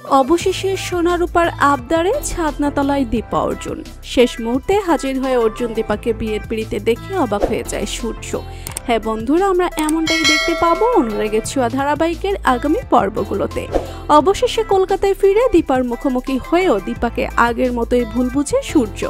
অবশেষে সোনা রূপার আবদারে ছাদনাতলায় দীপা অর্জুন। শেষ মুহূর্তে হাজির হয়ে অর্জুন দীপাকে বিয়ের পিড়িতে দেখে অবাক হয়ে যায় সূর্য। হ্যাঁ বন্ধুরা, আমরা এমনটাই দেখতে পাবো অনুরাগের ছোঁয়া ধারাবাহিকের আগামী পর্বগুলোতে। অবশেষে কলকাতায় ফিরে দীপার মুখোমুখি হয়েও দীপাকে আগের মতোই ভুল বুঝে সূর্য।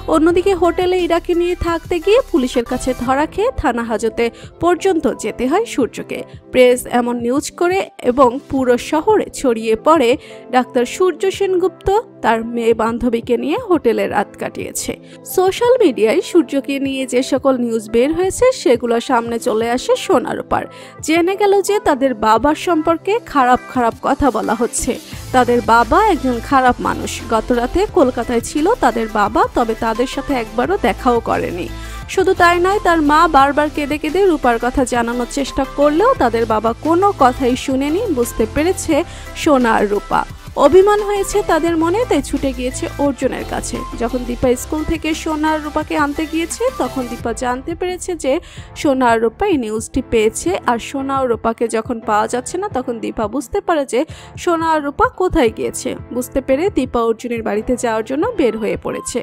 অন্যদিকে হোটেলে ইরাকে নিয়ে থাকতে গিয়ে পুলিশের কাছে ধরা খেয়ে থানা হাজতে পর্যন্ত যেতে হয় সূর্যকে। প্রেস এমন নিউজ করে এবং পুরো শহরে ছড়িয়ে পড়ে ডাক্তার সূর্য সেনগুপ্ত তার মেয়ে বান্ধবীকে নিয়ে হোটেলে রাত কাটিয়েছে। সোশ্যাল মিডিয়ায় সূর্যকে নিয়ে যে সকল নিউজ বের হয়েছে সেগুলো সামনে চলে আসে সোনা রূপার। জেনে গেল যে তাদের বাবার সম্পর্কে খারাপ কথা বলা হচ্ছে। তাদের বাবা একজন খারাপ মানুষ। গতরাতে কলকাতায় ছিল তাদের বাবা, তবে তাদের সাথে একবারও দেখাও করেনি। শুধু তাই নয়, তার মা বারবার কেঁদে কেঁদে রূপার কথা জানানোর চেষ্টা করলেও তাদের বাবা কোনো কথাই শুনেনি। বুঝতে পেরেছে সোনা আর রূপা। অভিমান হয়েছে তাদের মনে, তাই ছুটে গিয়েছে অর্জুনের কাছে। যখন দীপা স্কুল থেকে সোনা আর রূপাকে আনতে গিয়েছে তখন দীপা জানতে পেরেছে যে সোনা আর রূপা এই নিউজটি পেয়েছে। আর সোনা আর রূপাকে যখন পাওয়া যাচ্ছে না তখন দীপা বুঝতে পারে যে সোনা আর রূপা কোথায় গিয়েছে। বুঝতে পেরে দীপা অর্জুনের বাড়িতে যাওয়ার জন্য বের হয়ে পড়েছে।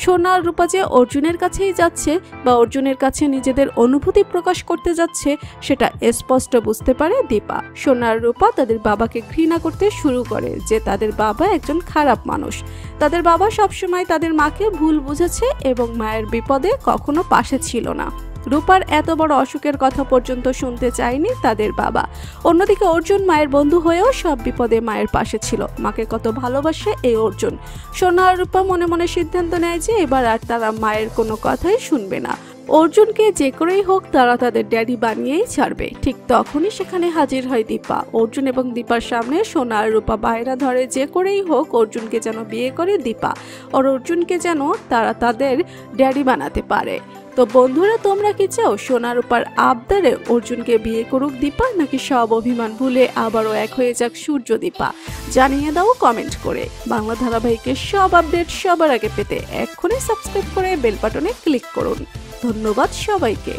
সোনা আর রূপা যে অর্জুনের কাছেই যাচ্ছে বা অর্জুনের কাছে নিজেদের অনুভূতি প্রকাশ করতে যাচ্ছে সেটা স্পষ্ট বুঝতে পারে দীপা। সোনা আর রূপা তাদের বাবাকে ঘৃণা করতে শুরু করে যে তাদের বাবা একজন খারাপ মানুষ। তাদের বাবা সবসময় তাদের মাকে ভুল বুঝেছে এবং মায়ের বিপদে কখনো পাশে ছিল না। রূপার এত বড় অসুখের কথা পর্যন্ত শুনতে চায়নি তাদের বাবা। অন্যদিকে অর্জুন মায়ের বন্ধু হয়েও সব বিপদে মায়ের পাশে ছিল। মাকে কত ভালোবাসে এই অর্জুন। সোনা আর রূপা মনে মনে সিদ্ধান্ত নেয় যে এবার আর তারা মায়ের কোনো কথাই শুনবে না। অর্জুনকে যে করেই হোক তারা তাদের ড্যাডি বানিয়েই ছাড়বে। ঠিক তখনই সেখানে হাজির হয় দীপা। অর্জুন এবং দীপার সামনে সোনা আর রূপা বায়না ধরে যে করেই হোক অর্জুনকে যেন বিয়ে করে দীপা, আর অর্জুনকে যেন তারা তাদের ড্যাডি বানাতে পারে। তো বন্ধুরা, তোমরা কি চাও সোনা রূপার আবদারে অর্জুনকে বিয়ে করুক দীপা, নাকি সব অভিমান ভুলে আবারও এক হয়ে যাক সূর্য দীপা? জানিয়ে দাও কমেন্ট করে। বাংলা ধারাবাহিকের সব আপডেট সবার আগে পেতে এক্ষুনি সাবস্ক্রাইব করে বেল বাটনে ক্লিক করুন। ধন্যবাদ সবাইকে।